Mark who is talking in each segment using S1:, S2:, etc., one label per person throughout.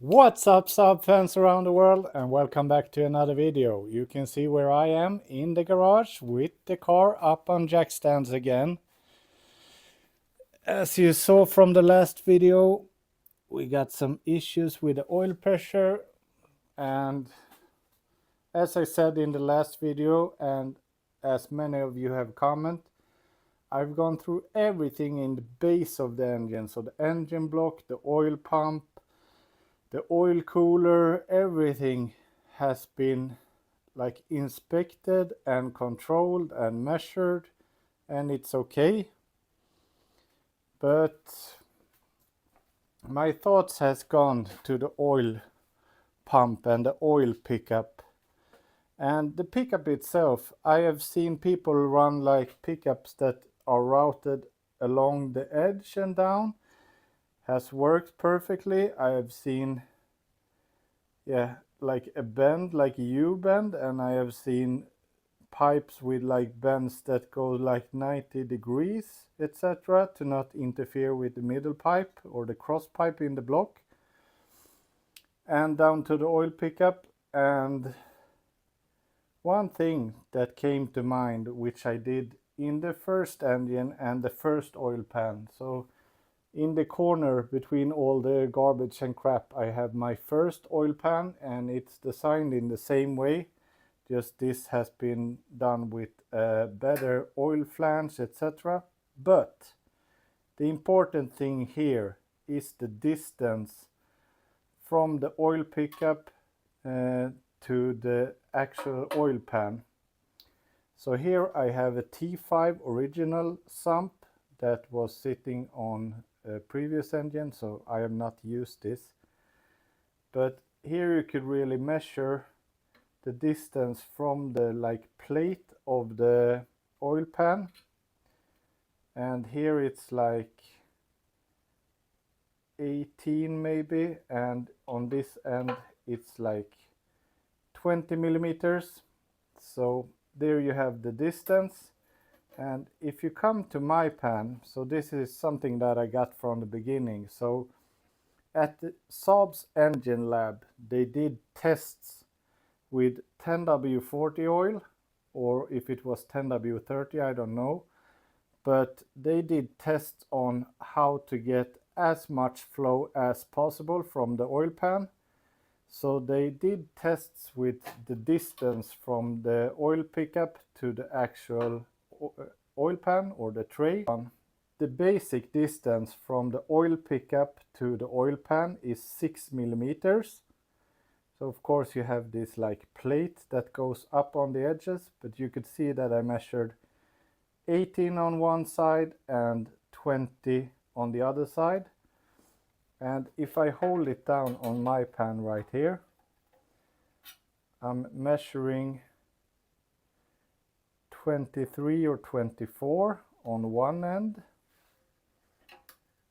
S1: What's up, Saab fans around the world, and welcome back to another video. You can see where I am in the garage with the car up on jack stands again. As you saw from the last video, we got some issues with the oil pressure, and as I said in the last video, and as many of you have commented, I've gone through everything in the base of the engine. So the engine block, the oil pump, the oil cooler, everything has been like inspected and controlled and measured, and it's okay. But my thoughts has gone to the oil pump and the oil pickup. And the pickup itself, I have seen people run like pickups that are routed along the edge and down. Has worked perfectly. I have seen like a bend, like a U-bend, and I have seen pipes with like bends that go like 90 degrees, etc., to not interfere with the middle pipe or the cross pipe in the block, and down to the oil pickup. And one thing that came to mind, which I did in the first engine and the first oil pan. So in the corner between all the garbage and crap, I have my first oil pan, and it's designed in the same way. Just this has been done with better oil flange, etc. But the important thing here is the distance from the oil pickup to the actual oil pan. So here I have a T5 original sump that was sitting on a previous engine, so I have not used this. But here you could really measure the distance from the like plate of the oil pan, and here it's like 18 maybe, and on this end it's like 20 millimeters. So there you have the distance. And if you come to my pan, so this is something that I got from the beginning. So at the Saab's engine lab, they did tests with 10W40 oil, or if it was 10W30, I don't know. But they did tests on how to get as much flow as possible from the oil pan. So they did tests with the distance from the oil pickup to the actual oil pan or the tray. The basic distance from the oil pickup to the oil pan is 6 millimeters. So of course you have this like plate that goes up on the edges, but you could see that I measured 18 on one side and 20 on the other side. And if I hold it down on my pan right here, I'm measuring 23 or 24 on one end.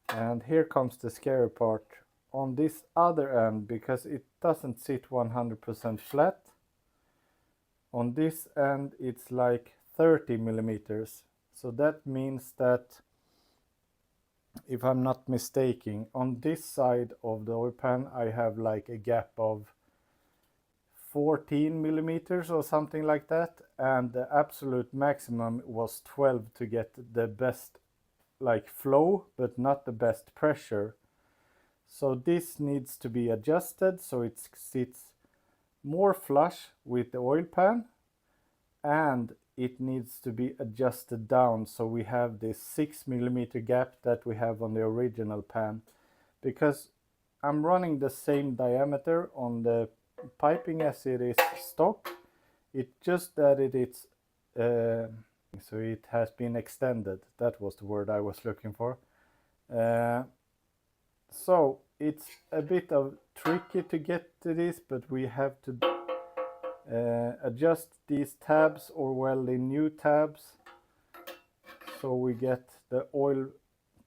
S1: And here comes the scary part. On this other end, because it doesn't sit 100% flat, on this end it's like 30 millimeters. So that means that, if I'm not mistaken, on this side of the oil pan I have like a gap of 14 millimeters or something like that, and the absolute maximum was 12 to get the best like flow, but not the best pressure. So this needs to be adjusted so it sits more flush with the oil pan, and it needs to be adjusted down so we have this 6 millimeter gap that we have on the original pan, because I'm running the same diameter on the piping as it is stock. It just that it's so it has been extended. That was the word I was looking for. So it's a bit of tricky to get to this, but we have to adjust these tabs or weld in new tabs so we get the oil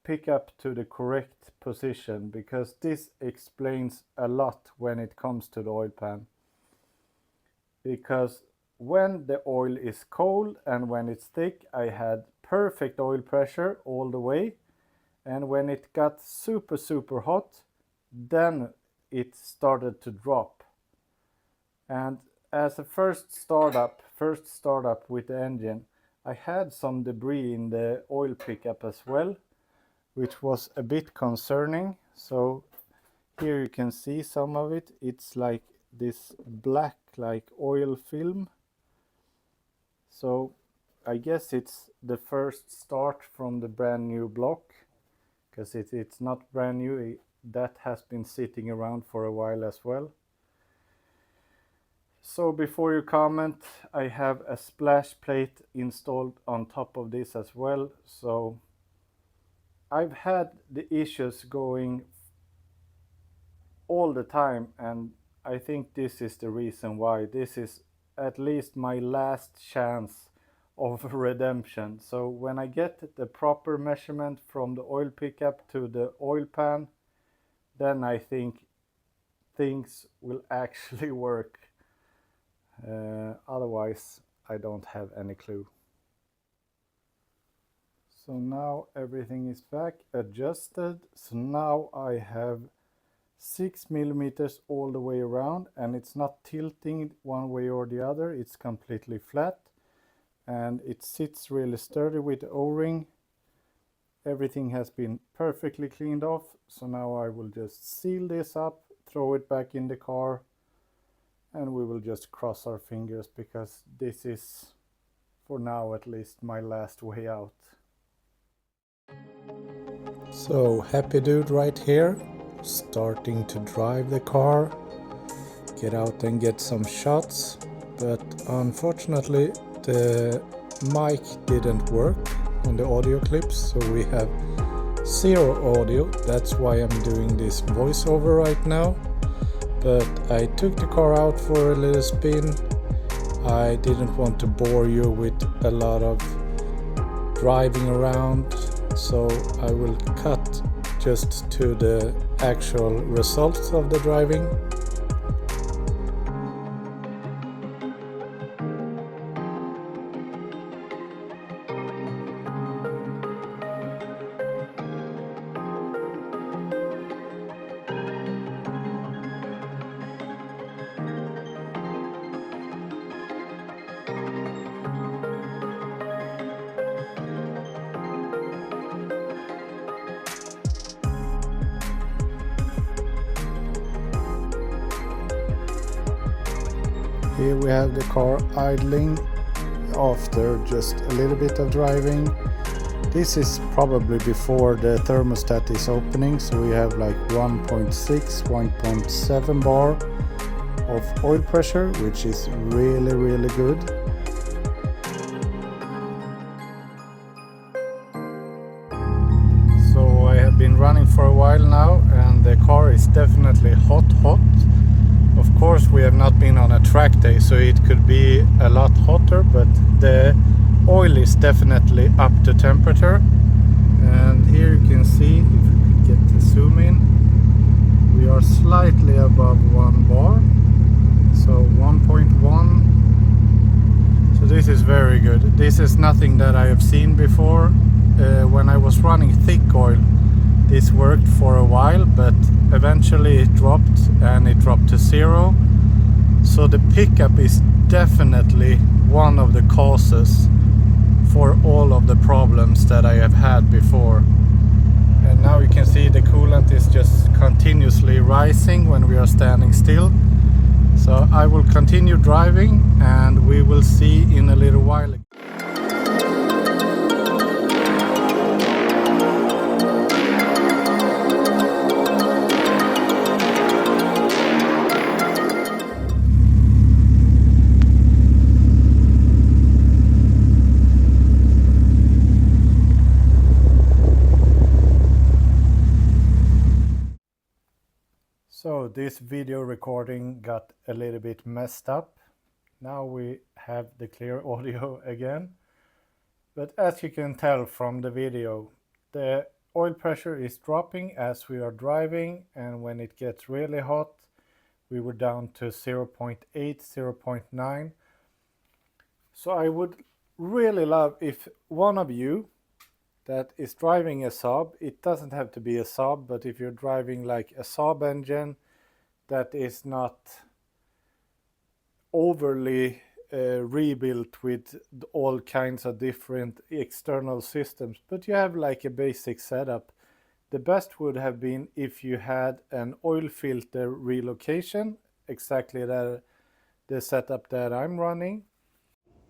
S1: pickup to the correct position, because this explains a lot when it comes to the oil pan. Because when the oil is cold and when it's thick, I had perfect oil pressure all the way, and when it got super hot, then it started to drop. And as a first startup with the engine, I had some debris in the oil pickup as well, which was a bit concerning. So here you can see some of it. It's like this black like oil film. So I guess it's the first start from the brand new block, because it's not brand new. That has been sitting around for a while as well. So before you comment, I have a splash plate installed on top of this as well. So I've had the issues going all the time, and I think this is the reason why. This is at least my last chance of redemption. So when I get the proper measurement from the oil pickup to the oil pan, then I think things will actually work. Otherwise, I don't have any clue. So now everything is back adjusted. So now I have 6 millimeters all the way around, and it's not tilting one way or the other. It's completely flat, and it sits really sturdy with the O-ring. Everything has been perfectly cleaned off. So now I will just seal this up, throw it back in the car, and we will just cross our fingers, because this is, for now at least, my last way out. So happy dude right here, starting to drive the car, get out and get some shots, but unfortunately the mic didn't work on the audio clips, so we have zero audio. That's why I'm doing this voiceover right now. But I took the car out for a little spin. I didn't want to bore you with a lot of driving around, so I will cut just to the actual results of the driving. Here we have the car idling after just a little bit of driving. This is probably before the thermostat is opening, so we have like 1.6, 1.7 bar of oil pressure, which is really good. So I have been running for a while now, and the car is definitely hot. Of course, we have not been on a track day, so it could be a lot hotter, but the oil is definitely up to temperature. And here you can see, if we could get the zoom in, we are slightly above 1 bar, so 1.1. So this is very good. This is nothing that I have seen before. When I was running thick oil, this worked for a while, but eventually it dropped, and it dropped to 0. So the pickup is definitely one of the causes for all of the problems that I have had before. And now you can see the coolant is just continuously rising when we are standing still. So I will continue driving, and we will see in a little while. So this video recording got a little bit messed up. Now we have the clear audio again. But as you can tell from the video, the oil pressure is dropping as we are driving, and when it gets really hot, we were down to 0.8, 0.9. So I would really love if one of you that is driving a Saab, it doesn't have to be a Saab, but if you're driving like a Saab engine, that is not overly rebuilt with all kinds of different external systems, but you have like a basic setup. The best would have been if you had an oil filter relocation, exactly the setup that I'm running.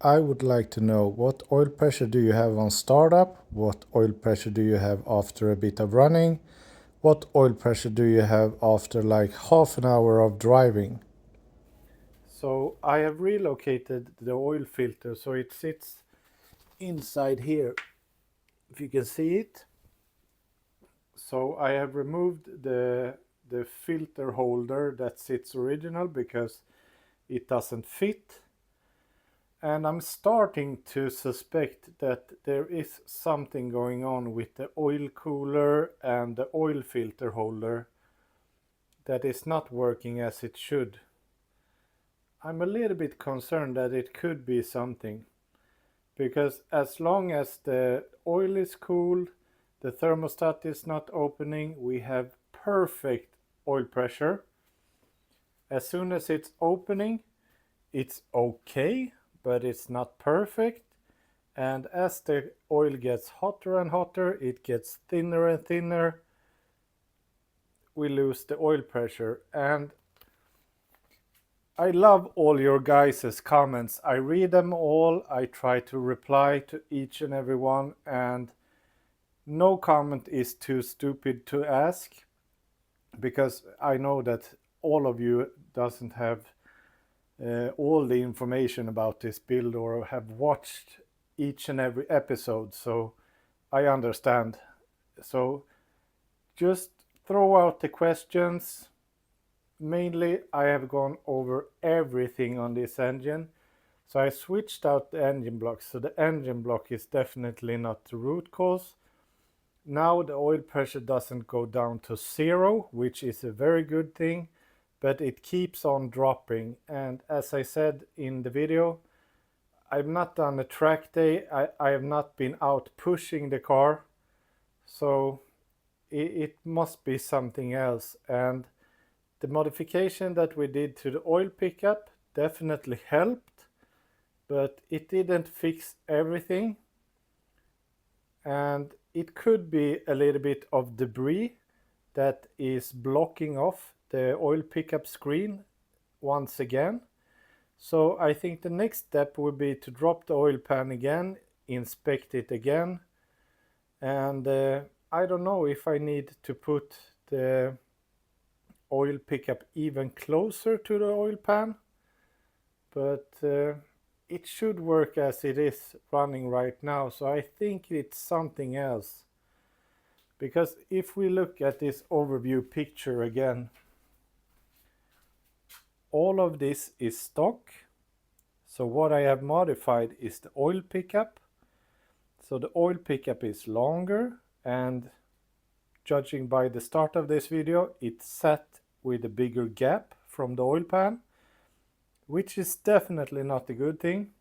S1: I would like to know, what oil pressure do you have on startup? What oil pressure do you have after a bit of running? What oil pressure do you have after like half an hour of driving? So I have relocated the oil filter so it sits inside here, if you can see it. So I have removed the filter holder that sits original because it doesn't fit. And I'm starting to suspect that there is something going on with the oil cooler and the oil filter holder that is not working as it should. I'm a little bit concerned that it could be something, because as long as the oil is cool, the thermostat is not opening, we have perfect oil pressure. As soon as it's opening, it's okay, but it's not perfect. And as the oil gets hotter and hotter, it gets thinner and thinner, we lose the oil pressure. And I love all your guys' comments. I read them all. I try to reply to each and every one, and no comment is too stupid to ask, because I know that all of you doesn't have all the information about this build or have watched each and every episode, so I understand. So just throw out the questions. Mainly I have gone over everything on this engine, so I switched out the engine block, so the engine block is definitely not the root cause. Now the oil pressure doesn't go down to 0, which is a very good thing, but it keeps on dropping. And as I said in the video, I've not done a track day, I have not been out pushing the car, so it must be something else. And the modification that we did to the oil pickup definitely helped, but it didn't fix everything. And it could be a little bit of debris that is blocking off the oil pickup screen once again. So I think the next step would be to drop the oil pan again, inspect it again, and I don't know if I need to put the oil pickup even closer to the oil pan, but it should work as it is running right now, so I think it's something else. Because if we look at this overview picture again, all of this is stock. So what I have modified is the oil pickup. So the oil pickup is longer, and judging by the start of this video, it's set with a bigger gap from the oil pan, which is definitely not a good thing.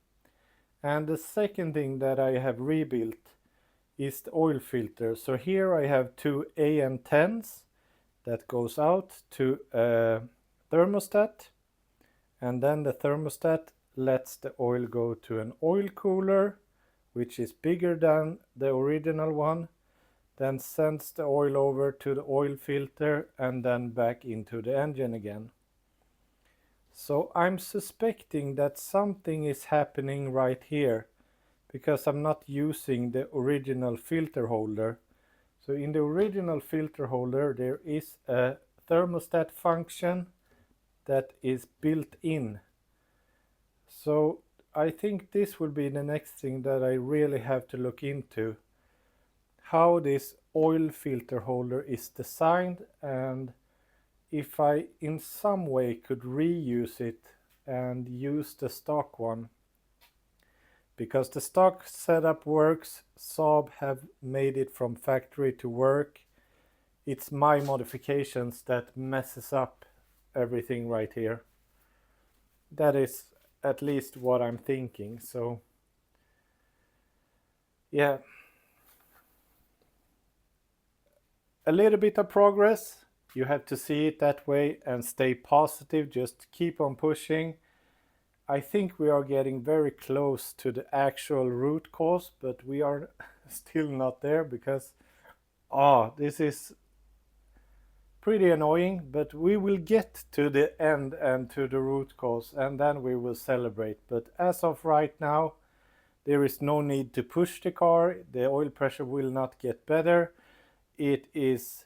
S1: And the second thing that I have rebuilt is the oil filter. So here I have two AM10s that goes out to a thermostat, and then the thermostat lets the oil go to an oil cooler, which is bigger than the original one, then sends the oil over to the oil filter and then back into the engine again. So I'm suspecting that something is happening right here, because I'm not using the original filter holder. So in the original filter holder there is a thermostat function that is built in. So I think this will be the next thing that I really have to look into, how this oil filter holder is designed, and if I in some way could reuse it and use the stock one. Because the stock setup works, Saab have made it from factory to work. It's my modifications that messes up everything right here. That is at least what I'm thinking. So yeah, a little bit of progress, You have to see it that way and stay positive. Just keep on pushing. I think we are getting very close to the actual root cause, but we are still not there because, this is pretty annoying, but we will get to the end and to the root cause, and then we will celebrate. But as of right now, there is no need to push the car. The oil pressure will not get better. It is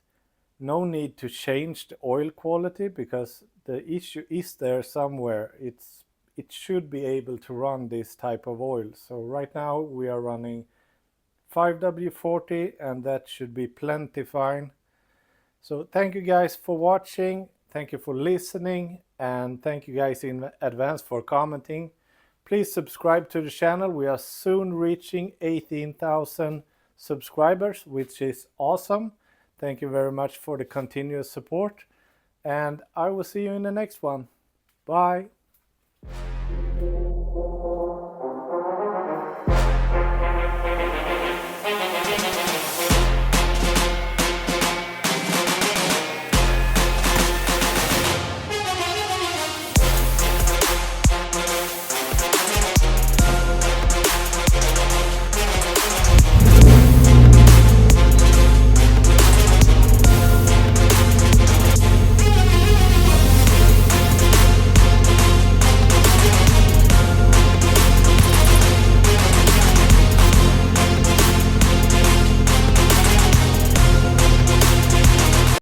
S1: no need to change the oil quality because the issue is there somewhere. It should be able to run this type of oil. So right now we are running 5W40 and that should be plenty fine. So thank you guys for watching, thank you for listening, and thank you guys in advance for commenting. Please subscribe to the channel. We are soon reaching 18,000 subscribers, which is awesome. Thank you very much for the continuous support, and I will see you in the next one. Bye.